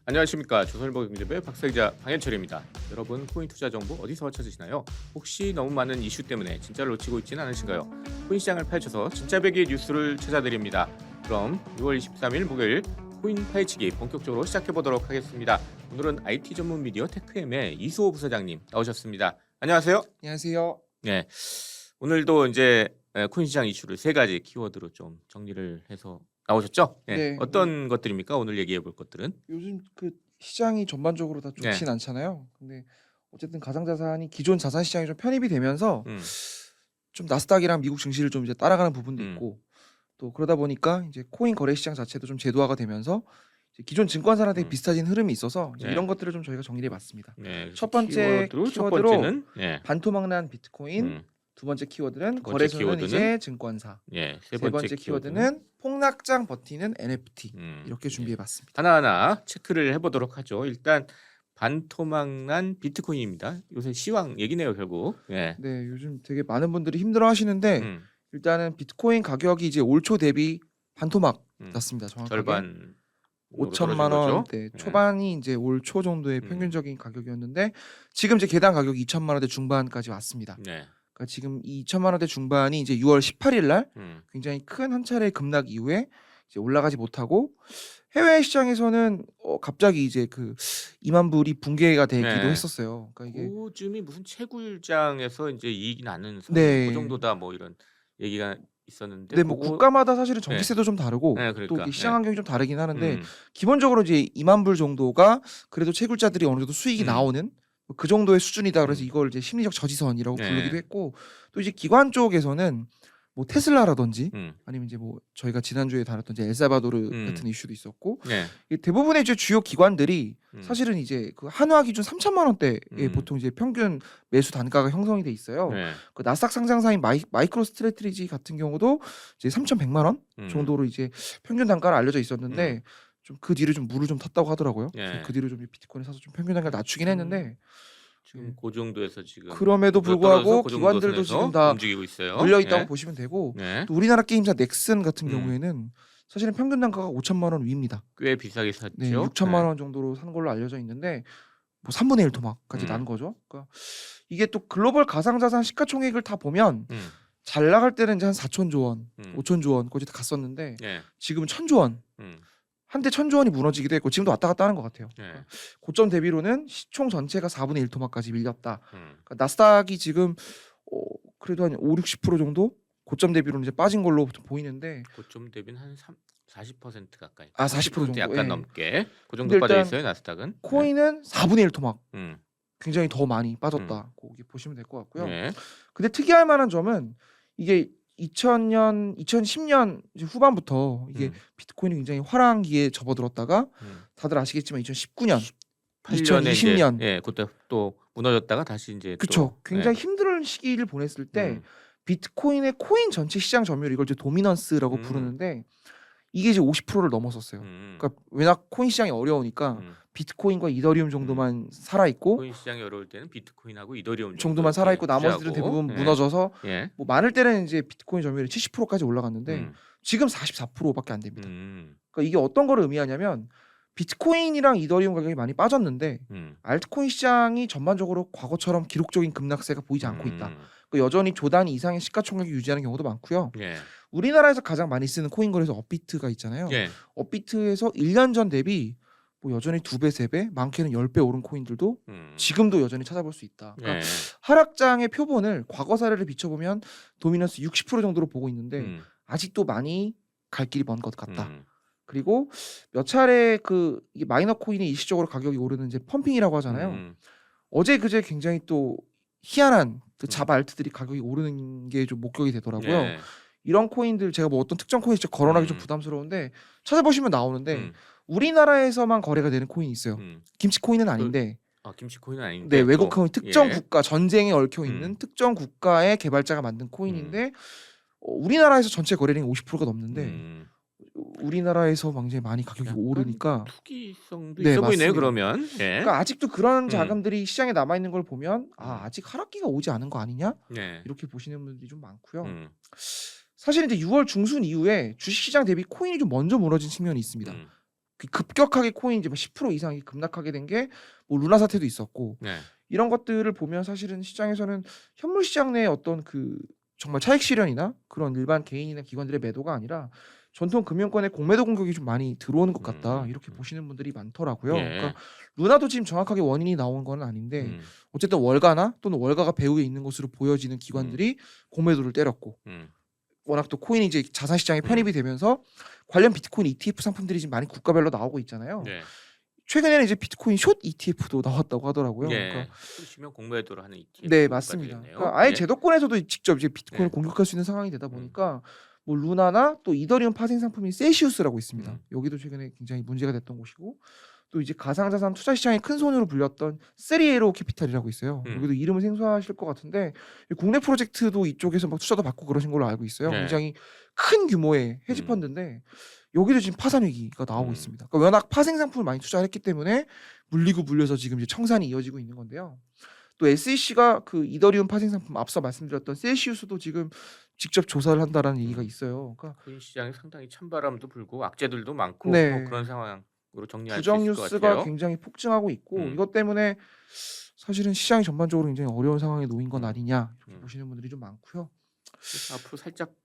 안녕하십니까. 조선일보경제부의 박사기자 방현철입니다. 여러분 코인 투자 정보 어디서 찾으시나요? 혹시 너무 많은 이슈 때문에 진짜를 놓치고 있지는 않으신가요? 코인 시장을 파헤쳐서 진짜 배기의 뉴스를 찾아드립니다. 그럼 6월 23일 목요일 코인 파헤치기 본격적으로 시작해보도록 하겠습니다. 오늘은 IT 전문 미디어 테크엠의 이수호 부사장님 나오셨습니다. 안녕하세요. 안녕하세요. 네, 오늘도 이제 코인 시장 이슈를 세 가지 키워드로 좀 정리를 해서 나오셨죠? 네. 네, 어떤 것들입니까? 오늘 얘기해 볼 것들은? 요즘 그 시장이 전반적으로 다 네. 좋진 않잖아요. 근데 어쨌든 가상자산이 기존 자산 시장에 좀 편입이 되면서 좀 나스닥이랑 미국 증시를 좀 이제 따라가는 부분도 있고, 또 그러다 보니까 이제 코인 거래 시장 자체도 좀 제도화가 되면서 이제 기존 증권사랑 되게 비슷해진 흐름이 있어서 이제 네. 이런 것들을 좀 저희가 정리해 봤습니다. 네, 첫 번째 첫 키워드로 번째는 반토막난 비트코인, 두 번째 키워드는 두 번째 거래소는 키워드는 이제 증권사, 세 세 번째 키워드는 폭락장 버티는 NFT 이렇게 준비해 봤습니다. 하나하나 체크를 해보도록 하죠. 일단 반토막난 비트코인입니다. 요새 시황 얘기네요, 결국. 네, 요즘 되게 많은 분들이 힘들어 하시는데 일단은 비트코인 가격이 이제 올 초 대비 반토막 났습니다. 정확하게 절반 5천만 원대 초반이 이제 올 초 정도의 평균적인 가격이었는데 지금 이제 계단 가격이 2천만 원대 중반까지 왔습니다. 그러니까 지금 이 2천만 원대 중반이 이제 6월 18일 날 굉장히 큰 한 차례 급락 이후에 이제 올라가지 못하고 해외 시장에서는 갑자기 이제 그 2만 불이 붕괴가 되기도 했었어요. 그러니까 이게 요즘이 무슨 채굴장에서 이제 이익이 나는 선, 그 정도다 뭐 이런 얘기가 있었는데. 네, 뭐 국가마다 사실은 전기세도 좀 다르고 그러니까. 또 이게 시장 환경이 좀 다르긴 하는데 기본적으로 이제 2만 불 정도가 그래도 채굴자들이 어느 정도 수익이 나오는 그 정도의 수준이다. 그래서 이걸 이제 심리적 저지선이라고 부르기도 했고, 또 이제 기관 쪽에서는 뭐 테슬라라든지 아니면 이제 뭐 저희가 지난주에 다뤘던 이제 엘살바도르 같은 이슈도 있었고, 대부분의 이제 주요 기관들이 사실은 이제 그 한화 기준 3천만 원대에 보통 이제 평균 매수 단가가 형성이 돼 있어요. 그 나스닥 상장사인 마이크로 스트래티지 같은 경우도 이제 3,100만 원 정도로 이제 평균 단가를 알려져 있었는데 좀 그 뒤로 좀 물을 좀 탔다고 하더라고요. 그 뒤로 좀 비트코인 사서 좀 평균 단가를 낮추긴 했는데 지금 그 정도에서 지금 그럼에도 불구하고 그 기관들도 지금 다 움직이고 있어요. 물려 있다고 보시면 되고, 또 우리나라 게임사 넥슨 같은 경우에는 사실은 평균 단가가 5천만 원 위입니다. 꽤 비싸게 샀죠. 네, 6천만 원 정도로 산 걸로 알려져 있는데 뭐 3분의 1 토막까지 난 거죠. 그러니까 이게 또 글로벌 가상자산 시가총액을 다 보면 잘 나갈 때는 이제 한 4천조 원, 5천조 원까지 다 갔었는데 지금은 1,000조 원. 한때 1,000조 원이 무너지기도 했고 지금도 왔다 갔다 하는 것 같아요. 그러니까 고점 대비로는 시총 전체가 4분의 1 토막까지 밀렸다. 그러니까 나스닥이 지금 그래도 한 5, 60% 정도 고점 대비로는 이제 빠진 걸로 보이는데, 고점 대비는 한 40% 가까이. 40% 정도 약간 넘게 그 정도 빠져 있어요, 나스닥은. 코인은 4분의 1 토막. 굉장히 더 많이 빠졌다. 거기 보시면 될 것 같고요. 근데 특이할 만한 점은 이게 2010년 이제 후반부터 이게 비트코인이 굉장히 화랑기에 접어들었다가 다들 아시겠지만 2019년, 2020년 그때 또 무너졌다가 다시 이제 그렇죠. 굉장히 힘든 시기를 보냈을 때 비트코인의 코인 전체 시장 점유율, 이걸 이제 도미넌스라고 부르는데 이게 이제 50%를 넘었었어요. 그러니까 워낙 코인 시장이 어려우니까 비트코인과 이더리움 정도만 살아 있고, 코인 시장이 어려울 때는 비트코인하고 이더리움 정도만 살아 있고 나머지들은 대부분 무너져서 뭐 많을 때는 이제 비트코인 점유율이 70%까지 올라갔는데 지금 44%밖에 안 됩니다. 그러니까 이게 어떤 걸 의미하냐면 비트코인이랑 이더리움 가격이 많이 빠졌는데 알트코인 시장이 전반적으로 과거처럼 기록적인 급락세가 보이지 않고 있다. 그러니까 여전히 조 단위 이상의 시가총액을 유지하는 경우도 많고요. 우리나라에서 가장 많이 쓰는 코인 거래소 업비트가 있잖아요. 업비트에서 1년 전 대비 뭐 여전히 2배, 3배, 많게는 10배 오른 코인들도 지금도 여전히 찾아볼 수 있다. 그러니까 하락장의 표본을 과거 사례를 비춰보면 도미넌스 60% 정도로 보고 있는데 아직도 많이 갈 길이 먼 것 같다. 그리고 몇 차례 그 이게 마이너 코인이 일시적으로 가격이 오르는 이제 펌핑이라고 하잖아요. 어제 그제 굉장히 또 희한한 그 잡 알트들이 가격이 오르는 게 좀 목격이 되더라고요. 이런 코인들 제가 뭐 어떤 특정 코인 직접 거론하기 좀 부담스러운데 찾아보시면 나오는데 우리나라에서만 거래가 되는 코인이 있어요. 김치 코인은 아닌데. 김치 코인은 아닌데. 네, 외국 코인 특정 국가 전쟁에 얽혀 있는 특정 국가의 개발자가 만든 코인인데 우리나라에서 전체 거래량이 50%가 넘는데 우리나라에서 굉장히 많이 가격이 오르니까 투기성도 있어 보이네요. 그러면 그러니까 아직도 그런 자금들이 시장에 남아 있는 걸 보면 아직 하락기가 오지 않은 거 아니냐 이렇게 보시는 분들이 좀 많고요. 사실 이제 6월 중순 이후에 주식시장 대비 코인이 좀 먼저 무너진 측면이 있습니다. 급격하게 코인 이제 10% 이상이 급락하게 된 게 뭐 루나 사태도 있었고 네. 이런 것들을 보면 사실은 시장에서는 현물 시장 내의 어떤 그 정말 차익 실현이나 그런 일반 개인이나 기관들의 매도가 아니라 전통 금융권의 공매도 공격이 좀 많이 들어오는 것 같다. 이렇게 보시는 분들이 많더라고요. 예. 그러니까 루나도 지금 정확하게 원인이 나온 건 아닌데 어쨌든 월가나 또는 월가가 배후에 있는 것으로 보여지는 기관들이 공매도를 때렸고 워낙 또 코인이 이제 자산 시장에 편입이 되면서 관련 비트코인 ETF 상품들이 지금 많이 국가별로 나오고 있잖아요. 네. 최근에는 이제 비트코인 숏 ETF도 나왔다고 하더라고요. 예. 그러니까 시면 공매도를 하는 ETF. 네, 맞습니다. 그러니까 아예 제도권에서도 직접 이제 비트코인을 네. 공격할 수 있는 상황이 되다 보니까 뭐 루나나 또 이더리움 파생 상품인 셀시우스라고 있습니다. 여기도 최근에 굉장히 문제가 됐던 곳이고 또 이제 가상자산 투자 시장의 큰 손으로 불렸던 3에로 캐피탈이라고 있어요. 여기도 이름을 생소하실 것 같은데 국내 프로젝트도 이쪽에서 막 투자도 받고 그러신 걸로 알고 있어요. 네. 굉장히 큰 규모의 헤지 펀드인데 여기도 지금 파산 위기가 나오고 있습니다. 그러니까 워낙 파생 상품을 많이 투자를 했기 때문에 물리고 물려서 지금 이제 청산이 이어지고 있는 건데요. 또 SEC가 그 이더리움 파생 상품 앞서 말씀드렸던 셀시우스도 지금 직접 조사를 한다라는 얘기가 있어요. 그러니까 코인 시장에 상당히 찬바람도 불고 악재들도 많고 네. 뭐 그런 상황으로 정리할 수 부정 있을 것 뉴스가 같아요. 굉장히 폭증하고 있고 이것 때문에 사실은 시장이 전반적으로 굉장히 어려운 상황에 놓인 건 아니냐 이렇게 보시는 분들이 좀 많고요.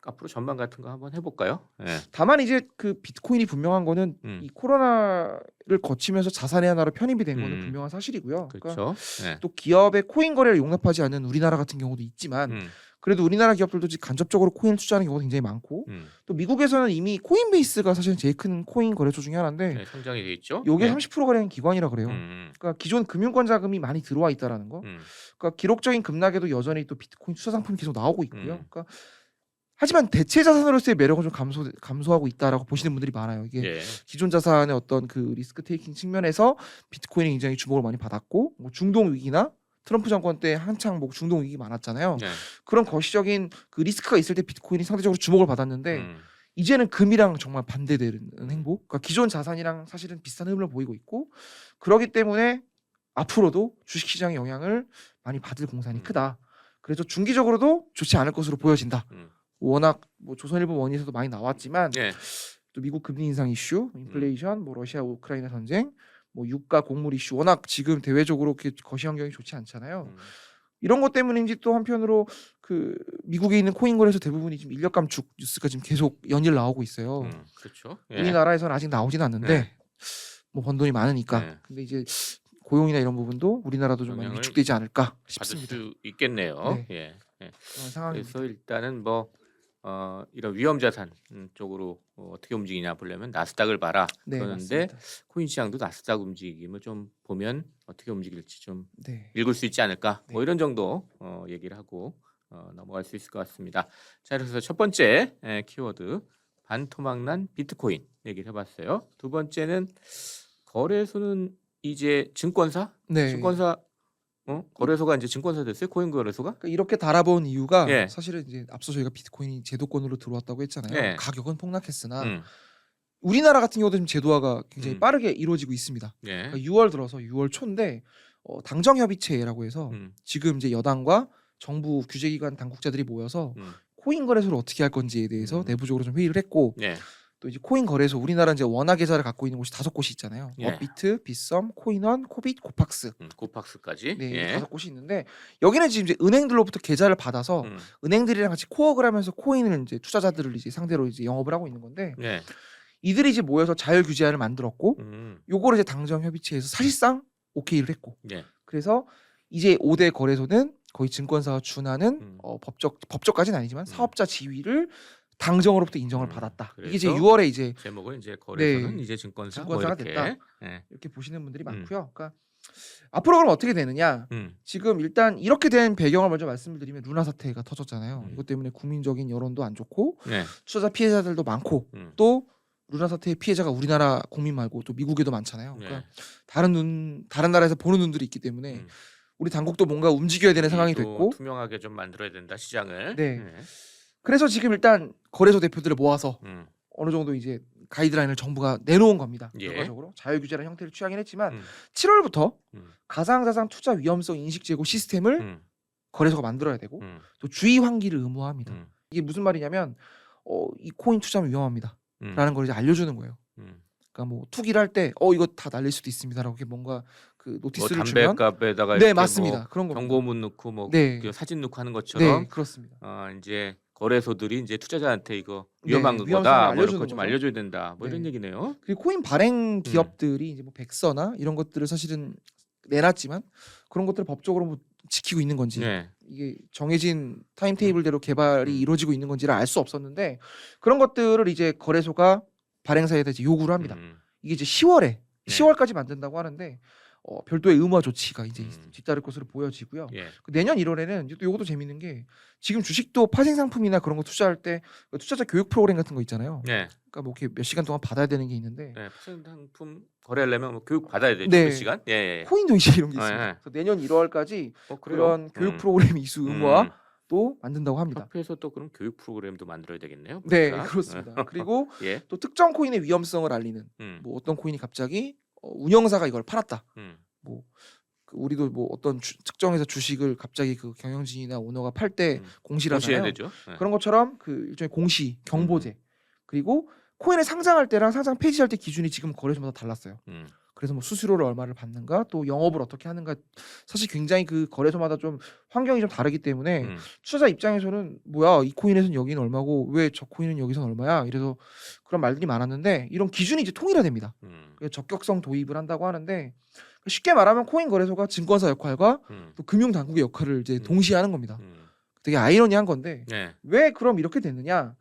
앞으로 전망 같은 거 한번 해볼까요? 네. 다만 이제 그 비트코인이 분명한 거는 이 코로나를 거치면서 자산의 하나로 편입이 된 거는 분명한 사실이고요. 그렇죠. 그러니까 네. 또 기업의 코인 거래를 용납하지 않는 우리나라 같은 경우도 있지만 그래도 우리나라 기업들도 간접적으로 코인을 투자하는 경우가 굉장히 많고 또 미국에서는 이미 코인베이스가 사실 제일 큰 코인 거래소 중에 하나인데 네, 성장이 돼 있죠. 요게 네. 30% 가량 기관이라 그래요. 그러니까 기존 금융권 자금이 많이 들어와 있다라는 거. 그러니까 기록적인 급락에도 여전히 또 비트코인 투자 상품이 계속 나오고 있고요. 그러니까 하지만 대체 자산으로서의 매력은 좀 감소하고 있다라고 보시는 분들이 많아요. 이게 예. 기존 자산의 어떤 그 리스크 테이킹 측면에서 비트코인이 굉장히 주목을 많이 받았고 뭐 중동 위기나 트럼프 정권 때 한창 뭐 중동 위기 많았잖아요. 네. 그런 거시적인 그 리스크가 있을 때 비트코인이 상대적으로 주목을 받았는데 이제는 금이랑 정말 반대되는 행보. 그러니까 기존 자산이랑 사실은 비슷한 흐름을 보이고 있고 그렇기 때문에 앞으로도 주식시장의 영향을 많이 받을 공산이 크다. 그래서 중기적으로도 좋지 않을 것으로 보여진다. 워낙 뭐 조선일보 원인에서도 많이 나왔지만 예. 또 미국 금리 인상 이슈, 인플레이션, 뭐 러시아 우크라이나 전쟁, 뭐 유가 곡물 이슈 워낙 지금 대외적으로 그렇게 거시 환경이 좋지 않잖아요. 이런 것 때문인지 또 한편으로 그 미국에 있는 코인 거래소 대부분이 지금 인력 감축 뉴스가 지금 계속 연일 나오고 있어요. 그렇죠. 예. 우리나라에서는 아직 나오진 않는데 네. 뭐 번 돈이 많으니까. 네. 근데 이제 고용이나 이런 부분도 우리나라도 좀 많이 영향을 위축되지 않을까 받을 싶습니다. 수 있겠네요. 네. 예. 예. 그런 상황입니다. 그래서 일단은 뭐 이런 위험 자산 쪽으로 어떻게 움직이냐 보려면 나스닥을 봐라. 네, 그러는데 맞습니다. 코인 시장도 나스닥 움직임을 좀 보면 어떻게 움직일지 좀 네. 읽을 수 있지 않을까. 네. 뭐 이런 정도 얘기를 하고 넘어갈 수 있을 것 같습니다. 자, 그래서 첫 번째 키워드 반토막난 비트코인 얘기를 해봤어요. 두 번째는 거래소는 이제 증권사, 네. 증권사 거래소가 이제 증권사 됐어요. 코인 거래소가. 그러니까 이렇게 달아본 이유가 예. 사실은 이제 앞서 저희가 비트코인이 제도권으로 들어왔다고 했잖아요. 예. 가격은 폭락했으나 음. 우리나라 같은 경우도 지금 제도화가 굉장히 음. 빠르게 이루어지고 있습니다. 예. 그러니까 6월 들어서 6월 초인데 당정협의체라고 해서 지금 이제 여당과 정부 규제기관 당국자들이 모여서 코인 거래소를 어떻게 할 건지에 대해서 내부적으로 좀 회의를 했고 예. 또 이제 코인 거래소 우리나라 이제 원화 계좌를 갖고 있는 곳이 5곳이 있잖아요. 예. 업비트, 빗썸, 코인원, 코빗, 코팍스. 고팍스까지. 네, 예. 5곳이 있는데 여기는 지금 이제 은행들로부터 계좌를 받아서 은행들이랑 같이 코워크를 하면서 코인을 이제 투자자들을 이제 상대로 이제 영업을 하고 있는 건데 예. 이들이 이제 모여서 자율 규제안을 만들었고 요거를 이제 당정협의체에서 사실상 오케이를 했고 예. 그래서 이제 5대 거래소는 거의 증권사와 준하는 법적까지는 아니지만 사업자 지위를 당정으로부터 인정을 받았다. 이게 이제 그래서 6월에 이제 제목은 이제 거래소는 네. 이제 증권사 증권사가 뭐 이렇게. 됐다. 예. 이렇게 보시는 분들이 많고요. 그러니까 앞으로 그럼 어떻게 되느냐? 음. 지금 일단 이렇게 된 배경을 먼저 말씀을 드리면 루나 사태가 터졌잖아요. 음. 이것 때문에 국민적인 여론도 안 좋고 예. 투자자 피해자들도 많고 또 루나 사태의 피해자가 우리나라 국민 말고 또 미국에도 많잖아요. 그러니까 예. 다른 나라에서 보는 눈들이 있기 때문에 우리 당국도 뭔가 움직여야 되는 상황이 또 됐고 투명하게 좀 만들어야 된다 시장을. 네. 예. 그래서 지금 일단 거래소 대표들을 모아서 음. 어느 정도 이제 가이드라인을 정부가 내놓은 겁니다. 예. 결과적으로 자율규제라는 형태를 취하긴 했지만 7월부터 음. 가상자산 투자 위험성 인식 제고 시스템을 거래소가 만들어야 되고 또 주의 환기를 의무화합니다. 이게 무슨 말이냐면 이 코인 투자하면 위험합니다. 라는 걸 이제 알려주는 거예요. 그러니까 뭐 투기를 할 때 이거 다 날릴 수도 있습니다라고 이렇게 뭔가 그 뭐 노티스를 주면 담배값에다가 네 이렇게 맞습니다. 뭐 그런 겁니다. 경고문 넣고 뭐 네. 그 사진 넣고 하는 네 것처럼 그렇습니다. 이제 거래소들이 이제 투자자한테 이거 네, 위험한 위험성을 거다 뭐 이런 알려주는 거 좀 거죠. 알려줘야 된다 뭐 이런 네. 얘기네요. 그리고 코인 발행 기업들이 이제 뭐 백서나 이런 것들을 사실은 내놨지만 그런 것들을 법적으로 뭐 지키고 있는 건지 네. 이게 정해진 타임 테이블대로 개발이 음. 이루어지고 있는 건지를 알 수 없었는데 그런 것들을 이제 거래소가 발행사에다 이제 요구를 합니다. 이게 이제 10월에 네. 10월까지 만든다고 하는데 별도의 의무화 조치가 이제 뒤따를 것으로 보여지고요. 예. 내년 1월에는 이제 또 요것도 재밌는 게 지금 주식도 파생 상품이나 그런 거 투자할 때 투자자 교육 프로그램 같은 거 있잖아요. 네. 그러니까 뭐 이렇게 몇 시간 동안 받아야 되는 게 있는데 네. 파생 상품 거래하려면 뭐 교육 받아야 되죠. 네. 몇 시간? 예. 예. 코인도 이제 이런 게 예, 있습니다. 예. 그래서 내년 1월까지 그래요? 그런 교육 프로그램 이수 의무화도 만든다고 합니다. 협회에서 또 그럼 교육 프로그램도 만들어야 되겠네요. 네, 보니까. 그렇습니다. 그리고 예. 또 특정 코인의 위험성을 알리는 뭐 어떤 코인이 갑자기 운영사가 이걸 팔았다. 뭐 우리도 뭐 어떤 특정해서 주식을 갑자기 그 경영진이나 오너가 팔 때 공시를 공시해야 하잖아요. 되죠. 예. 그런 것처럼 그 일종의 공시, 경보제. 그리고 코인을 상장할 때랑 상장 폐지할 때 기준이 지금 거래소마다 달랐어요. 그래서 뭐 수수료를 얼마를 받는가 또 영업을 어떻게 하는가 사실 굉장히 그 거래소마다 좀 환경이 좀 다르기 때문에 투자자 입장에서는 뭐야 이 코인에서는 여기는 얼마고 왜 저 코인은 여기서는 얼마야 이래서 그런 말들이 많았는데 이런 기준이 이제 통일화됩니다. 그래서 적격성 도입을 한다고 하는데 쉽게 말하면 코인 거래소가 증권사 역할과 또 금융 당국의 역할을 이제 동시에 하는 겁니다. 되게 아이러니한 건데 네. 왜 그럼 이렇게 됐느냐?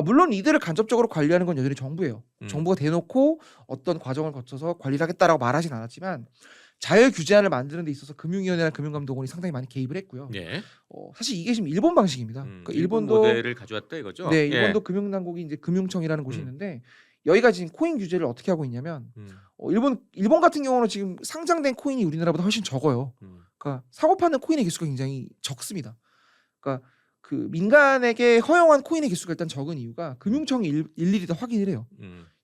물론 이들을 간접적으로 관리하는 건 여전히 정부예요. 정부가 대놓고 어떤 과정을 거쳐서 관리를 하겠다라고 말하진 않았지만 자율 규제안을 만드는 데 있어서 금융위원회나 금융감독원이 상당히 많이 개입을 했고요. 예. 사실 이게 지금 일본 방식입니다. 그러니까 일본 일본도 모델을 가져왔다 이거죠. 네, 일본도 금융당국이 이제 금융청이라는 곳이 있는데 여기가 지금 코인 규제를 어떻게 하고 있냐면 일본 같은 경우는 지금 상장된 코인이 우리나라보다 훨씬 적어요. 그러니까 사고 파는 코인의 개수가 굉장히 적습니다. 그러니까 그 민간에게 허용한 코인의 개수가 일단 적은 이유가 금융청이 일일이 다 확인을 해요.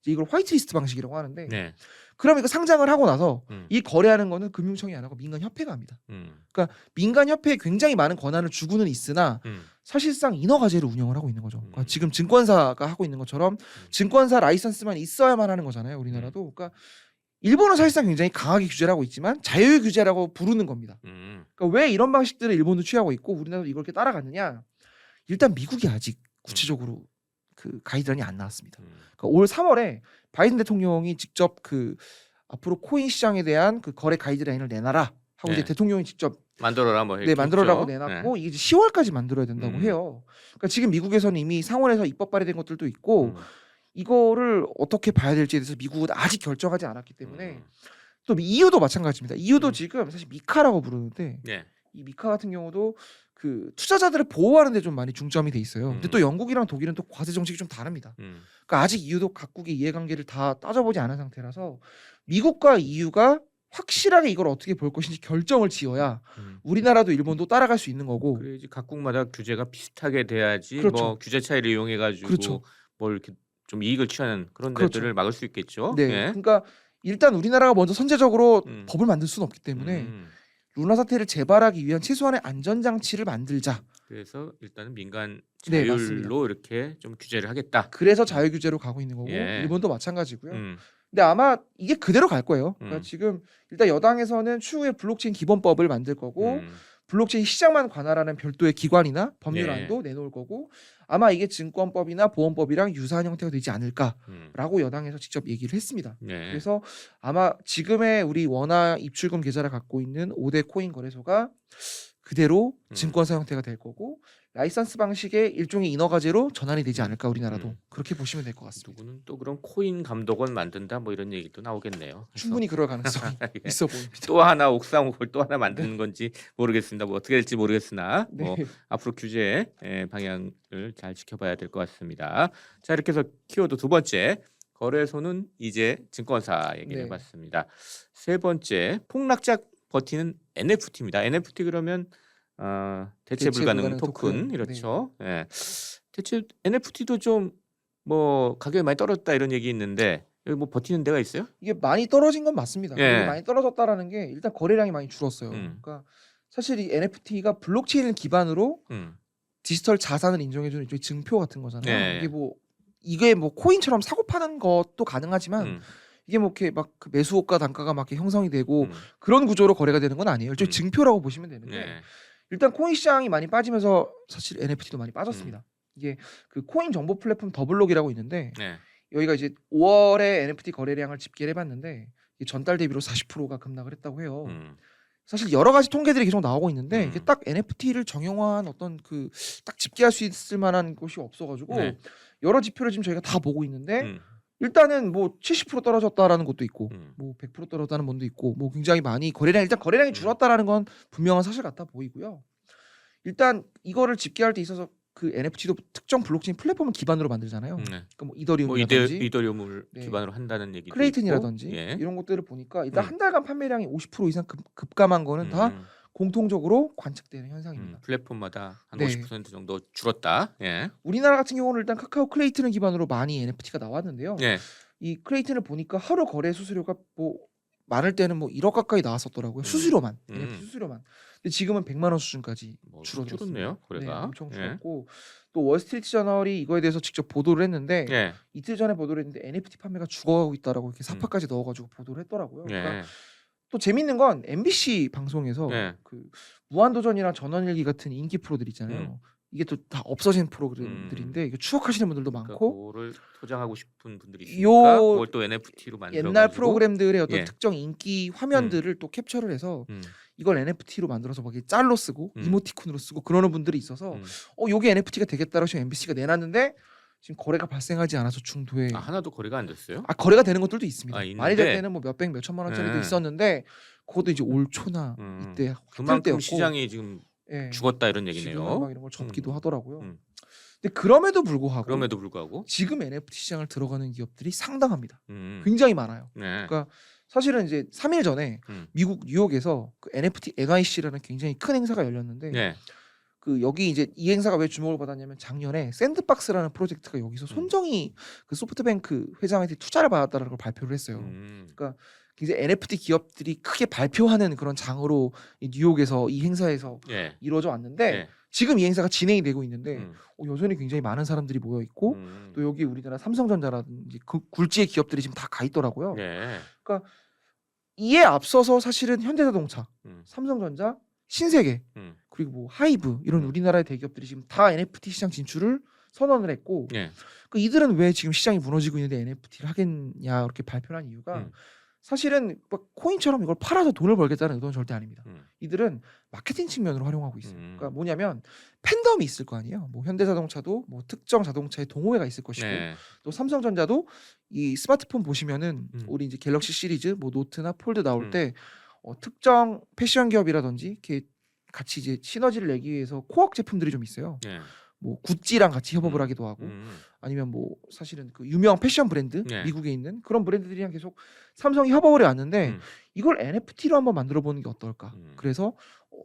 이제 이걸 화이트리스트 방식이라고 하는데 네. 그럼 이거 상장을 하고 나서 이 거래하는 거는 금융청이 안 하고 민간협회가 합니다. 그러니까 민간협회에 굉장히 많은 권한을 주고는 있으나 사실상 인허가제로 운영을 하고 있는 거죠. 그러니까 지금 증권사가 하고 있는 것처럼 증권사 라이선스만 있어야만 하는 거잖아요. 우리나라도. 그러니까 일본은 사실상 굉장히 강하게 규제를 하고 있지만 자율 규제라고 부르는 겁니다. 그러니까 왜 이런 방식들을 일본도 취하고 있고 우리나라도 이걸 이렇게 따라갔느냐? 일단 미국이 아직 구체적으로 그 가이드라인이 안 나왔습니다. 그러니까 올 3월에 바이든 대통령이 직접 그 앞으로 코인 시장에 대한 그 거래 가이드라인을 내놔라 하고 이제 대통령이 직접 만들어라 뭐 만들어라고 내놨고 이게 이제 10월까지 만들어야 된다고 해요. 그러니까 지금 미국에서는 이미 상원에서 입법 발의된 것들도 있고 이거를 어떻게 봐야 될지에 대해서 미국은 아직 결정하지 않았기 때문에 또 EU도 마찬가지입니다. EU도 지금 사실 미카라고 부르는데 이 미카 같은 경우도 그 투자자들을 보호하는 데 좀 많이 중점이 돼 있어요. 근데 또 영국이랑 독일은 또 과세 정책이 좀 다릅니다. 그러니까 아직 EU도 각국의 이해관계를 다 따져보지 않은 상태라서 미국과 EU가 확실하게 이걸 어떻게 볼 것인지 결정을 지어야 우리나라도 일본도 따라갈 수 있는 거고. 그래야지 각국마다 규제가 비슷하게 돼야지 그렇죠. 뭐 규제 차이를 이용해 가지고 그렇죠. 뭘 이렇게 좀 이익을 취하는 그런 그렇죠. 데들을 막을 수 있겠죠. 네. 예. 그러니까 일단 우리나라가 먼저 선제적으로 법을 만들 수는 없기 때문에 루나 사태를 재발하기 위한 최소한의 안전 장치를 만들자. 그래서 일단은 민간 네, 자율로 맞습니다. 이렇게 좀 규제를 하겠다. 그래서 자율 규제로 가고 있는 거고 예. 일본도 마찬가지고요. 근데 아마 이게 그대로 갈 거예요. 그러니까 지금 일단 여당에서는 추후에 블록체인 기본법을 만들 거고 블록체인 시장만 관할하는 별도의 기관이나 법률안도 내놓을 거고 아마 이게 증권법이나 보험법이랑 유사한 형태가 되지 않을까라고 여당에서 직접 얘기를 했습니다. 그래서 아마 지금의 우리 원화 입출금 계좌를 갖고 있는 5대 코인 거래소가 그대로 증권사 형태가 될 거고 라이선스 방식의 일종의 인허가제로 전환이 되지 않을까 우리나라도 그렇게 보시면 될 것 같습니다. 누구는 또 그런 코인 감독원 만든다 뭐 이런 얘기도 나오겠네요. 충분히 그럴 가능성이 예. 있어 보입니다. 또 하나 옥상옥을 또 하나 만드는 건지 모르겠습니다. 뭐 어떻게 될지 모르겠으나 뭐 네. 앞으로 규제 방향을 잘 지켜봐야 될 것 같습니다. 자 이렇게 해서 키워드 두 번째 거래소는 이제 증권사 얘기를 네. 해봤습니다. 세 번째 폭락작 버티는 NFT입니다. NFT 그러면 대체 불가능 토큰 이렇죠. 예. 대체 NFT도 좀 뭐 가격이 많이 떨어졌다 이런 얘기 있는데 여기 뭐 버티는 데가 있어요? 이게 많이 떨어진 건 맞습니다. 예. 이게 많이 떨어졌다라는 게 일단 거래량이 많이 줄었어요. 그러니까 사실 이 NFT가 블록체인을 기반으로 디지털 자산을 인정해주는 일종의 증표 같은 거잖아요. 예. 이게 뭐 코인처럼 사고 파는 것도 가능하지만 이게 뭐 이렇게 막 그 매수호가 단가가 막 이렇게 형성이 되고 음. 그런 구조로 거래가 되는 건 아니에요. 일종의 음. 증표라고 보시면 되는데 네. 일단 코인 시장이 많이 빠지면서 사실 NFT도 많이 빠졌습니다. 이게 그 코인 정보 플랫폼 더블록이라고 있는데 네. 여기가 이제 5월에 NFT 거래량을 집계를 해봤는데 이게 전달 대비로 40%가 급락을 했다고 해요. 사실 여러 가지 통계들이 계속 나오고 있는데 이게 딱 NFT를 정형화한 어떤 그 딱 집계할 수 있을 만한 곳이 없어가지고 네. 여러 지표를 지금 저희가 다 보고 있는데 일단은 뭐 70% 떨어졌다라는 것도 있고 뭐 100% 떨어졌다는 분도 있고 뭐 굉장히 많이 일단 거래량이 줄었다라는 건 분명한 사실 같아 보이고요. 일단 이거를 집계할 때 있어서 그 NFT도 특정 블록체인 플랫폼을 기반으로 만들잖아요. 네. 그러니까 뭐 뭐 이더리움이라든지 이더리움을 네. 기반으로 한다는 얘기도 클레이튼이라든지 있고. 예. 이런 것들을 보니까 일단 한 달간 판매량이 50% 이상 급감한 거는 다 공통적으로 관측되는 현상입니다. 플랫폼마다 한 네. 50% 정도 줄었다. 예. 우리나라 같은 경우는 일단 카카오 클레이튼을 기반으로 많이 NFT가 나왔는데요. 예. 이 클레이튼을 보니까 하루 거래 수수료가 뭐 많을 때는 뭐 1억 가까이 나왔었더라고요. 수수료만. NFT 수수료만. 근데 지금은 100만 원 수준까지 뭐 줄어들었네요. 줄었네요. 거래가. 엄청 줄었고 또 월스트리트 저널이 이거에 대해서 직접 보도를 했는데 예. 이틀 전에 보도를 했는데 NFT 판매가 죽어가고 있다라고 이렇게 사파까지 넣어가지고 보도를 했더라고요. 그러니까 예. 또 재밌는 건 MBC 방송에서 네. 그 무한도전이나 전원일기 같은 인기 프로들 있잖아요. 이게 또 다 없어진 프로그램들인데 이거 추억하시는 분들도 많고 그거를 소장하고 싶은 분들이 있으니까 요 그걸 또 NFT로 만들어 옛날 프로그램들의 어떤 예. 특정 인기 화면들을 또 캡처를 해서 음. 이걸 NFT로 만들어서 막 이렇게 짤로 쓰고 이모티콘으로 쓰고 그러는 분들이 있어서 요게 NFT가 되겠다라고 지금 MBC가 내놨는데 지금 거래가 발생하지 않아서 중도에 하나도 거래가 안 됐어요? 거래가 되는 것들도 있습니다. 있는데? 많이 될 때는 뭐 몇백 몇천만 원짜리도 있었는데 그것도 이제 올 초나 이때 그만큼 때였고 시장이 지금 예. 죽었다 이런 얘기네요. 지금은 막 이런 걸 접기도 하더라고요. 음. 근데 그럼에도 불구하고 지금 NFT 시장을 들어가는 기업들이 상당합니다. 굉장히 많아요. 네. 그러니까 사실은 이제 3일 전에 미국 뉴욕에서 그 NFT NYC라는 굉장히 큰 행사가 열렸는데 네. 그 여기 이제 이 행사가 왜 주목을 받았냐면 작년에 샌드박스라는 프로젝트가 여기서 손정희 그 소프트뱅크 회장한테 투자를 받았다는 걸 발표를 했어요. 그러니까 굉장히 NFT 기업들이 크게 발표하는 그런 장으로 이 뉴욕에서 이 행사에서 예. 이루어져 왔는데 예. 지금 이 행사가 진행이 되고 있는데 여전히 굉장히 많은 사람들이 모여 있고 또 여기 우리나라 삼성전자라든지 그 굴지의 기업들이 지금 다 가 있더라고요. 예. 그러니까 이에 앞서서 사실은 현대자동차, 삼성전자, 신세계 그리고 뭐 하이브 이런 우리나라의 대기업들이 지금 다 NFT 시장 진출을 선언을 했고 예. 그 이들은 왜 지금 시장이 무너지고 있는데 NFT를 하겠냐 이렇게 발표를 한 이유가 사실은 막 코인처럼 이걸 팔아서 돈을 벌겠다는 의도는 절대 아닙니다. 이들은 마케팅 측면으로 활용하고 있어요. 그러니까 뭐냐면 팬덤이 있을 거 아니에요. 뭐 현대자동차도 뭐 특정 자동차의 동호회가 있을 것이고 네. 또 삼성전자도 이 스마트폰 보시면은 우리 이제 갤럭시 시리즈 뭐 노트나 폴드 나올 때 특정 패션 기업이라든지 이렇게 같이 이제 시너지를 내기 위해서 코어 제품들이 좀 있어요. 네. 뭐 구찌랑 같이 협업을 하기도 하고 아니면 뭐 사실은 그 유명 패션 브랜드 네. 미국에 있는 그런 브랜드들이랑 계속 삼성이 협업을 해왔는데 이걸 NFT로 한번 만들어 보는 게 어떨까? 그래서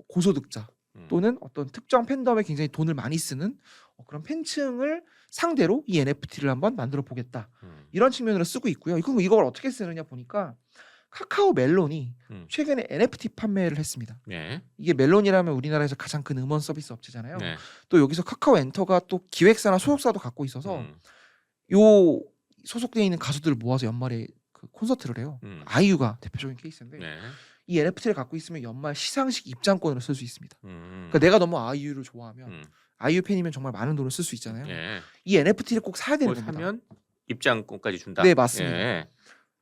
고소득자 또는 어떤 특정 팬덤에 굉장히 돈을 많이 쓰는 그런 팬층을 상대로 이 NFT를 한번 만들어 보겠다 이런 측면으로 쓰고 있고요. 이걸 어떻게 쓰느냐 보니까 카카오 멜론이 최근에 NFT 판매를 했습니다. 네. 이게 멜론이라면 우리나라에서 가장 큰 음원 서비스 업체잖아요. 네. 또 여기서 카카오 엔터가 또 기획사나 소속사도 갖고 있어서 요 소속되어 있는 가수들을 모아서 연말에 그 콘서트를 해요. 아이유가 대표적인 케이스인데 네. 이 NFT를 갖고 있으면 연말 시상식 입장권을 쓸 수 있습니다. 그러니까 내가 너무 아이유를 좋아하면 아이유 팬이면 정말 많은 돈을 쓸 수 있잖아요. 네. 이 NFT를 꼭 사야 되는 그걸 겁니다. 사면 입장권까지 준다. 네, 맞습니다. 예.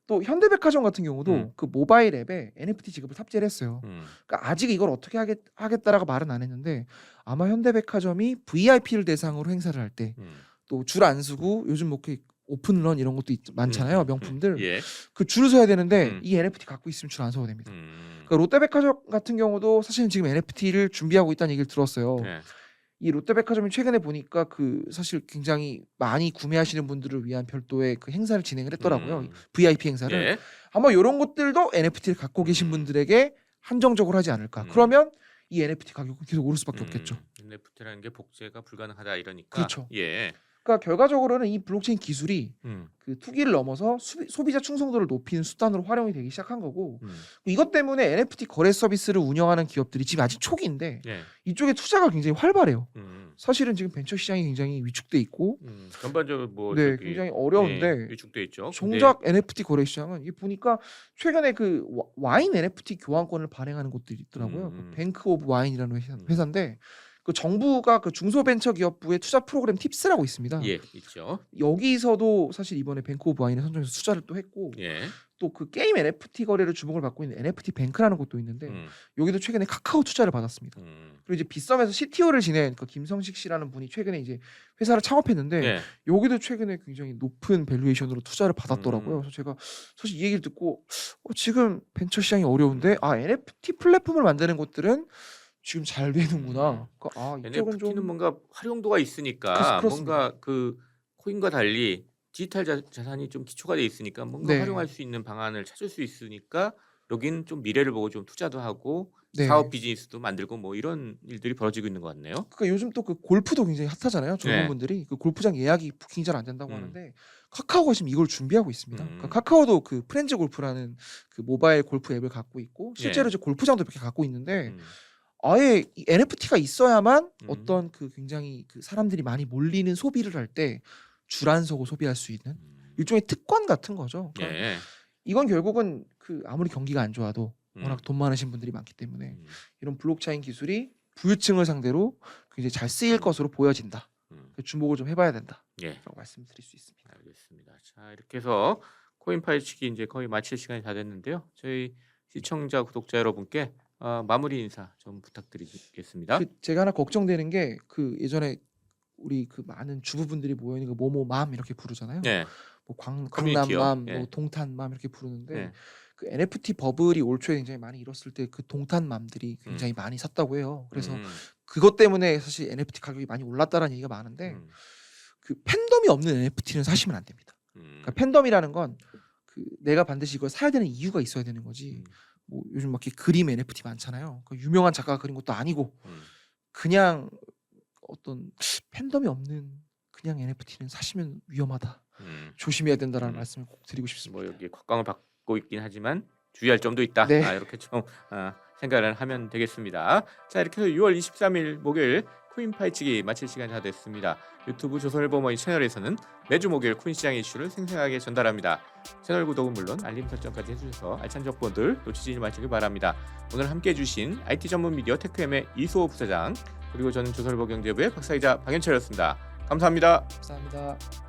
또 현대백화점 같은 경우도 그 모바일 앱에 NFT 지급을 탑재를 했어요. 그러니까 아직 이걸 어떻게 하겠다라고 말은 안 했는데 아마 현대백화점이 VIP를 대상으로 행사를 할 때 또 줄 안 서고 요즘 뭐 이렇게 오픈런 이런 것도 많잖아요. 명품들. 예. 그 줄을 서야 되는데 이 NFT 갖고 있으면 줄 안 서도 됩니다. 그러니까 롯데백화점 같은 경우도 사실은 지금 NFT를 준비하고 있다는 얘기를 들었어요. 네. 이 롯데백화점이 최근에 보니까 그 사실 굉장히 많이 구매하시는 분들을 위한 별도의 그 행사를 진행을 했더라고요. VIP 행사를. 예. 아마 이런 것들도 NFT를 갖고 계신 분들에게 한정적으로 하지 않을까. 그러면 이 NFT 가격은 계속 오를 수밖에 없겠죠. NFT라는 게 복제가 불가능하다 이러니까. 그렇죠. 예. 그러니까 결과적으로는 이 블록체인 기술이 음. 그 투기를 넘어서 소비자 충성도를 높이는 수단으로 활용이 되기 시작한 거고 음. 이것 때문에 NFT 거래 서비스를 운영하는 기업들이 지금 아직 초기인데 예. 이쪽에 투자가 굉장히 활발해요. 음. 사실은 지금 벤처 시장이 굉장히 위축돼 있고 전반적으로 뭐 네, 저기, 굉장히 어려운데 위축돼 있죠. 정작 NFT 거래 시장은 이 보니까 최근에 그 와인 NFT 교환권을 발행하는 곳들이 있더라고요. 그 뱅크 오브 와인이라는 회사인데 그 정부가 그 중소벤처기업부의 투자 프로그램 팁스라고 있습니다. 예, 있죠. 여기서도 사실 이번에 뱅크 오브 와인에 선정해서 투자를 또 했고 예. 또 그 게임 NFT 거래를 주목을 받고 있는 NFT 뱅크라는 곳도 있는데 여기도 최근에 카카오 투자를 받았습니다. 그리고 이제 빗썸에서 CTO를 지낸 그 김성식 씨라는 분이 최근에 이제 회사를 창업했는데 예. 여기도 최근에 굉장히 높은 밸류에이션으로 투자를 받았더라고요. 그래서 제가 사실 이 얘기를 듣고 지금 벤처 시장이 어려운데 NFT 플랫폼을 만드는 곳들은 지금 잘 되는구나. 그러니까 이쪽은 NFT는 좀 뭔가 활용도가 있으니까 그렇습니다. 뭔가 그 코인과 달리 디지털 자산이 좀 기초가 돼 있으니까 뭔가 네. 활용할 수 있는 방안을 찾을 수 있으니까 여긴 좀 미래를 보고 좀 투자도 하고 네. 사업 비즈니스도 만들고 뭐 이런 일들이 벌어지고 있는 것 같네요. 그러니까 요즘 또 그 골프도 굉장히 핫하잖아요. 네. 젊은분들이 그 골프장 예약이 부킹이 잘 안 된다고 하는데 카카오가 지금 이걸 준비하고 있습니다. 그러니까 음. 카카오도 그 프렌즈 골프라는 그 모바일 골프 앱을 갖고 있고 실제로 예. 이제 골프장도 이렇게 갖고 있는데 음. 아예 이 NFT가 있어야만 음. 어떤 그 굉장히 그 사람들이 많이 몰리는 소비를 할 때 줄 안 서고 소비할 수 있는 일종의 특권 같은 거죠. 그러니까 예. 이건 결국은 그 아무리 경기가 안 좋아도 음. 워낙 돈 많으신 분들이 많기 때문에 음. 이런 블록체인 기술이 부유층을 상대로 굉장히 잘 쓰일 것으로 보여진다. 주목을 좀 해봐야 된다라고 예. 말씀드릴 수 있습니다. 알겠습니다. 자, 이렇게 해서 코인 파헤치기 이제 거의 마칠 시간이 다 됐는데요. 저희 시청자 구독자 여러분께 마무리 인사 좀 부탁드리겠습니다. 제가 하나 걱정되는 게 그 예전에 우리 그 많은 주부분들이 모여 있는 그 모모맘 이렇게 부르잖아요. 네. 뭐 커뮤니티요. 강남맘, 예. 뭐 동탄맘 이렇게 부르는데 네. 그 NFT 버블이 올 초에 굉장히 많이 일었을 때 그 동탄맘들이 굉장히 많이 샀다고 해요. 그래서 그것 때문에 사실 NFT 가격이 많이 올랐다라는 얘기가 많은데 그 팬덤이 없는 NFT는 사시면 안 됩니다. 그러니까 팬덤이라는 건 그 내가 반드시 이걸 사야 되는 이유가 있어야 되는 거지. 뭐 요즘 막 이렇게 그림 NFT 많잖아요. 그 유명한 작가가 그린 것도 아니고 그냥 어떤 팬덤이 없는 그냥 NFT는 사시면 위험하다. 조심해야 된다라는 말씀을 꼭 드리고 싶습니다. 뭐 여기 곽광을 받고 있긴 하지만 주의할 점도 있다. 네. 이렇게 좀 생각을 하면 되겠습니다. 자, 이렇게 해서 6월 23일 목요일 코인 파헤치기 마칠 시간이 다 됐습니다. 유튜브 조선일보 머니 채널에서는 매주 목요일 코인 시장 이슈를 생생하게 전달합니다. 채널 구독은 물론 알림 설정까지 해주셔서 알찬 정보들 놓치지 마시길 바랍니다. 오늘 함께해 주신 IT 전문 미디어 테크엠의 이수호 부사장 그리고 저는 조선일보 경제부의 박사이자 방현철이었습니다. 감사합니다. 감사합니다.